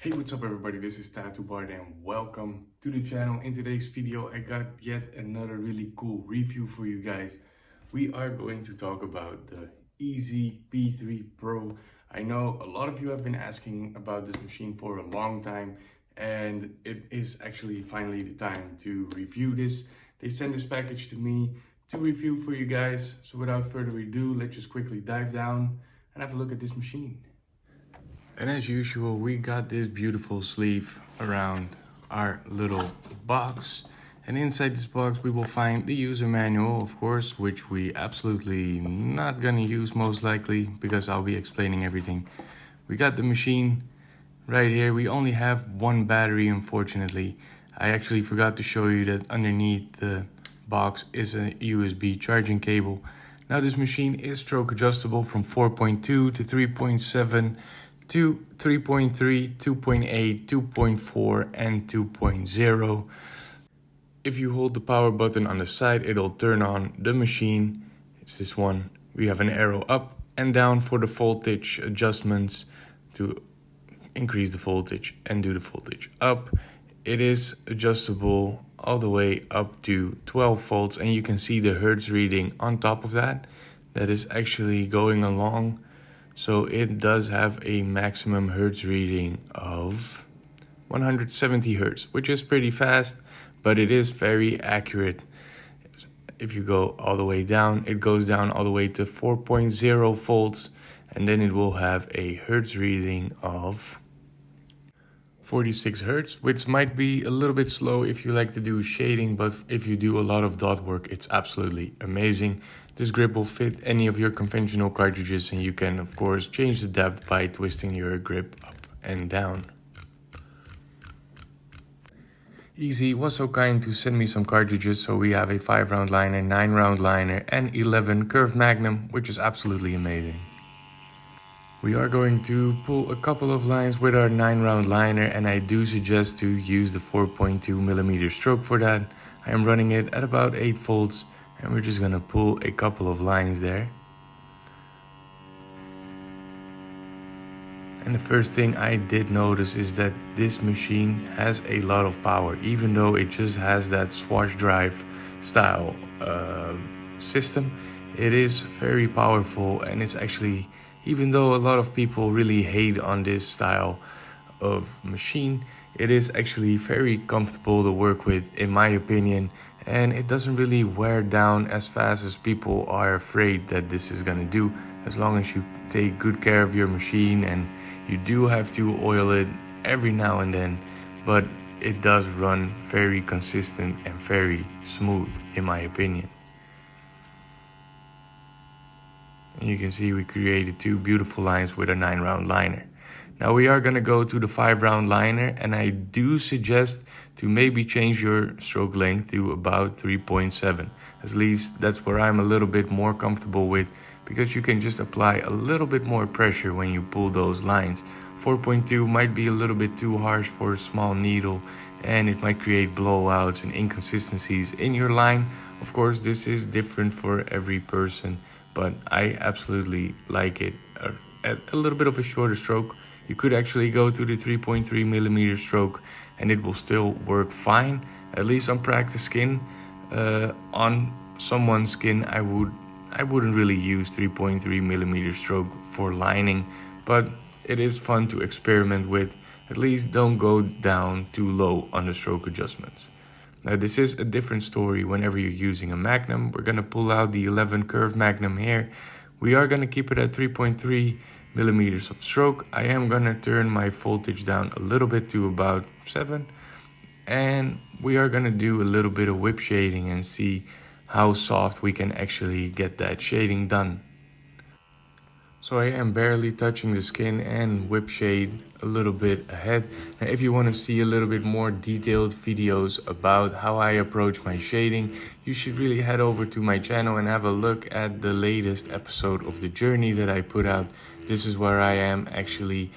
Hey, what's up everybody, this is Tattoobart and welcome to the channel. In today's video I got yet another really cool review for you guys. We are going to talk about the Easy P3 Pro. I know a lot of you have been asking about this machine for a long time and it is actually finally the time to review this. They sent this package to me to review for you guys. So without further ado, let's just quickly dive down and have a look at this machine. And as usual, we got this beautiful sleeve around our little box. And inside this box, we will find the user manual, of course, which we absolutely not gonna use most likely because I'll be explaining everything. We got the machine right here. We only have one battery, unfortunately. I actually forgot to show you that underneath the box is a USB charging cable. Now this machine is stroke adjustable from 4.2 to 3.7 to 3.3, 2.8, 2.4 and 2.0. If you hold the power button on the side, it'll turn on the machine. It's this one. We have an arrow up and down for the voltage adjustments to increase the voltage and do the voltage up. It is adjustable all the way up to 12 volts and you can see the hertz reading on top of that. That is actually going along. So it does have a maximum hertz reading of 170 hertz, which is pretty fast, but it is very accurate. If you go all the way down, it goes down all the way to 4.0 volts, and then it will have a hertz reading of 46 hertz, which might be a little bit slow if you like to do shading, but if you do a lot of dot work, it's absolutely amazing. This grip will fit any of your conventional cartridges and you can of course change the depth by twisting your grip up and down. Easy was so kind to send me some cartridges, so we have a 5-round liner, 9-round liner and 11 curved magnum, which is absolutely amazing. We are going to pull a couple of lines with our 9-round liner and I do suggest to use the 4.2mm stroke for that. I am running it at about 8 volts and we're just gonna pull a couple of lines there. And the first thing I did notice is that this machine has a lot of power, even though it just has that swash drive style system. It is very powerful and it's actually, even though a lot of people really hate on this style of machine, it is actually very comfortable to work with in my opinion, and it doesn't really wear down as fast as people are afraid that this is gonna do, as long as you take good care of your machine. And you do have to oil it every now and then, but it does run very consistent and very smooth in my opinion. And you can see we created two beautiful lines with a 9-round liner. Now we are going to go to the 5-round liner and I do suggest to maybe change your stroke length to about 3.7. At least that's where I'm a little bit more comfortable with, because you can just apply a little bit more pressure when you pull those lines. 4.2 might be a little bit too harsh for a small needle and it might create blowouts and inconsistencies in your line. Of course, this is different for every person, but I absolutely like it at a little bit of a shorter stroke. You could actually go to the 3.3mm stroke and it will still work fine, at least on practice skin. On someone's skin, I wouldn't really use 3.3mm stroke for lining, but it is fun to experiment with. At least don't go down too low on the stroke adjustments. Now this is a different story whenever you're using a magnum. We're gonna pull out the 11 curved magnum here. We are gonna keep it at 3.3mm of stroke. I am gonna turn my voltage down a little bit to about 7. And we are gonna do a little bit of whip shading and see how soft we can actually get that shading done. So I am barely touching the skin and whip shade a little bit ahead. Now if you want to see a little bit more detailed videos about how I approach my shading, you should really head over to my channel and have a look at the latest episode of the journey that I put out. This is where I am actually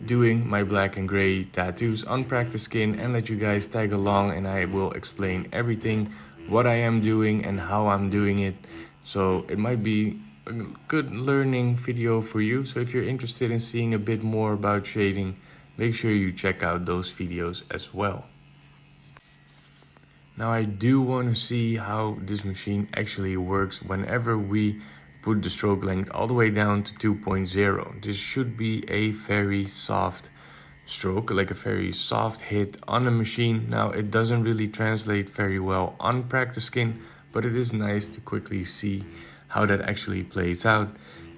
doing my black and gray tattoos on practice skin, and let you guys tag along and I will explain everything, what I am doing and how I'm doing it. So it might be a good learning video for you. So if you're interested in seeing a bit more about shading, make sure you check out those videos as well. Now I do want to see how this machine actually works whenever we put the stroke length all the way down to 2.0. This should be a very soft stroke, like a very soft hit on the machine. Now it doesn't really translate very well on practice skin, but it is nice to quickly see how that actually plays out.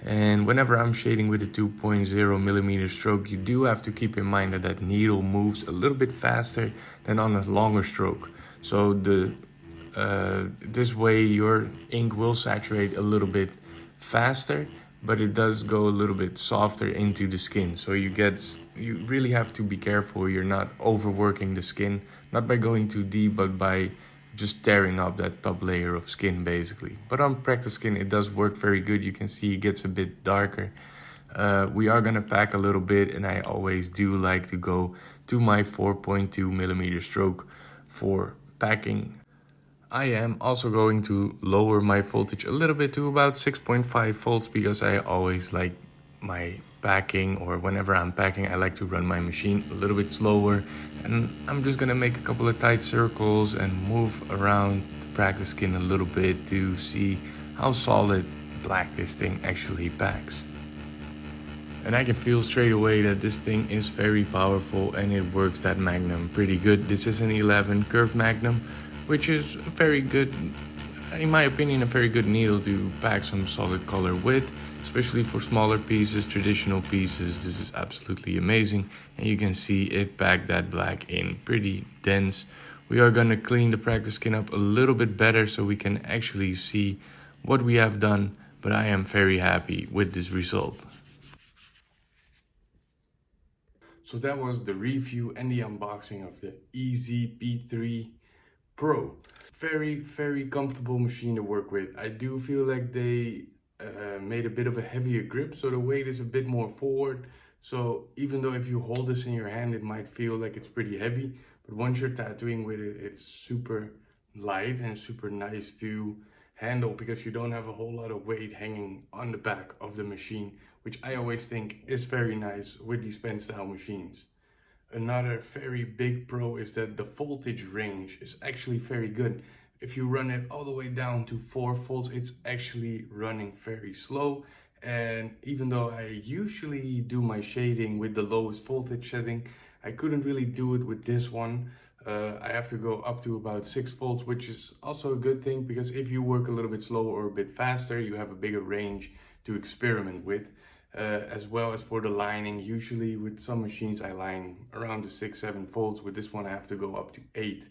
And whenever I'm shading with a 2.0 millimeter stroke, you do have to keep in mind that that needle moves a little bit faster than on a longer stroke. So this way your ink will saturate a little bit faster, but it does go a little bit softer into the skin. So you really have to be careful you're not overworking the skin, not by going too deep, but by just tearing up that top layer of skin basically. But on practice skin it does work very good. You can see it gets a bit darker. We are gonna pack a little bit, and I always do like to go to my 4.2 millimeter stroke for packing. I am also going to lower my voltage a little bit to about 6.5 volts because I always like my packing, or whenever I'm packing, I like to run my machine a little bit slower. And I'm just gonna make a couple of tight circles and move around the practice skin a little bit to see how solid black this thing actually packs. And I can feel straight away that this thing is very powerful and it works that Magnum pretty good. This is an 11 curved Magnum, which is very good, in my opinion, a very good needle to pack some solid color with, especially for smaller pieces, traditional pieces. This is absolutely amazing. And you can see it packed that black in pretty dense. We are gonna clean the practice skin up a little bit better so we can actually see what we have done, but I am very happy with this result. So that was the review and the unboxing of the Easy P3 Pro. Very comfortable machine to work with. I do feel like they made a bit of a heavier grip, so the weight is a bit more forward. So even though if you hold this in your hand, it might feel like it's pretty heavy, but once you're tattooing with it, it's super light and super nice to handle because you don't have a whole lot of weight hanging on the back of the machine, which I always think is very nice with these pen style machines. Another very big pro is that the voltage range is actually very good. If you run it all the way down to 4 volts, it's actually running very slow. And even though I usually do my shading with the lowest voltage setting, I couldn't really do it with this one. I have to go up to about 6 volts, which is also a good thing because if you work a little bit slower or a bit faster, you have a bigger range to experiment with. As well as for the lining, usually with some machines I line around the 6-7 volts. With this one I have to go up to 8.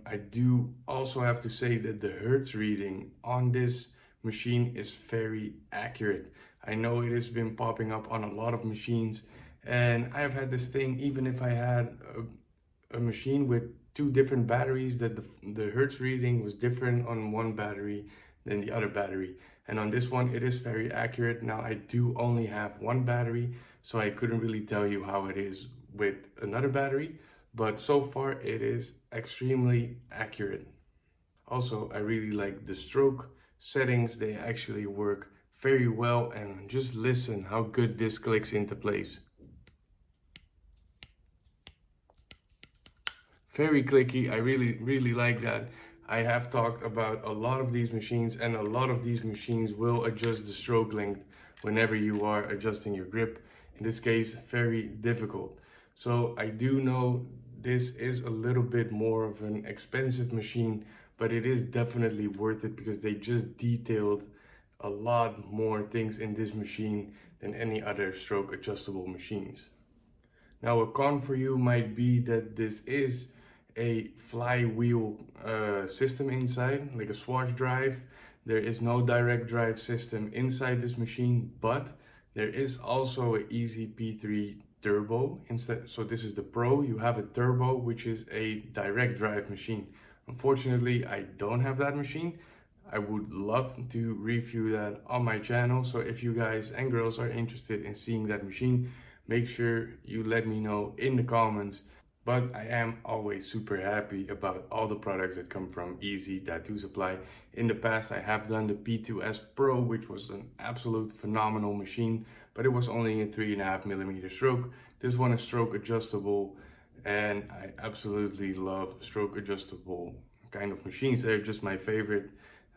I do also have to say that the hertz reading on this machine is very accurate. I know it has been popping up on a lot of machines, and I have had this thing even if I had a machine with 2 different batteries, that the hertz reading was different on one battery than the other battery. And on this one, it is very accurate. Now I do only have one battery, so I couldn't really tell you how it is with another battery, but so far it is extremely accurate. Also, I really like the stroke settings. They actually work very well, and just listen how good this clicks into place. Very clicky. I really like that. I have talked about a lot of these machines, and a lot of these machines will adjust the stroke length whenever you are adjusting your grip. In this case, very difficult. So I do know this is a little bit more of an expensive machine, but it is definitely worth it because they just detailed a lot more things in this machine than any other stroke adjustable machines. Now a con for you might be that this is a flywheel system inside, like a swatch drive. There is no direct drive system inside this machine, but there is also an Easy P3 Turbo instead. So this is the Pro. You have a Turbo, which is a direct drive machine. Unfortunately, I don't have that machine. I would love to review that on my channel. So if you guys and girls are interested in seeing that machine, make sure you let me know in the comments. But I am always super happy about all the products that come from Easy Tattoo Supply. In the past, I have done the P2S Pro, which was an absolute phenomenal machine, but it was only a 3.5 millimeter stroke. This one is stroke adjustable, and I absolutely love stroke adjustable kind of machines. They're just my favorite.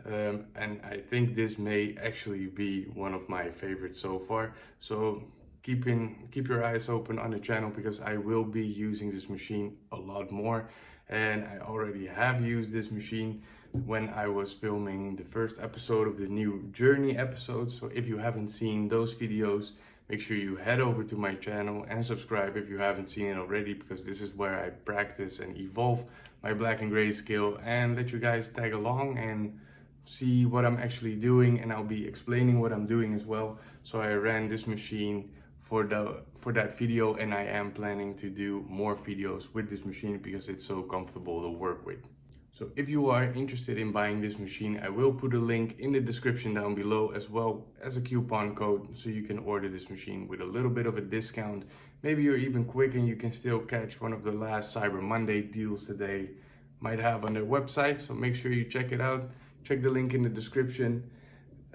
And I think this may actually be one of my favorites so far. So keep your eyes open on the channel, because I will be using this machine a lot more. And I already have used this machine when I was filming the first episode of the new journey episode. So if you haven't seen those videos, make sure you head over to my channel and subscribe if you haven't seen it already, because this is where I practice and evolve my black and gray skill, and let you guys tag along and see what I'm actually doing, and I'll be explaining what I'm doing as well. So I ran this machine for that video, and I am planning to do more videos with this machine because it's so comfortable to work with. So if you are interested in buying this machine, I will put a link in the description down below, as well as a coupon code, so you can order this machine with a little bit of a discount. Maybe you're even quick and you can still catch one of the last Cyber Monday deals that they might have on their website. So make sure you check it out. Check the link in the description.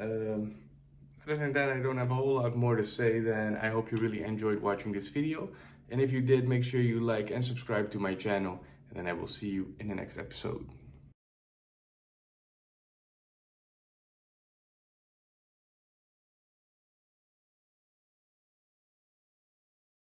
Other than that, I don't have a whole lot more to say than I hope you really enjoyed watching this video. And if you did, make sure you like and subscribe to my channel. And then I will see you in the next episode.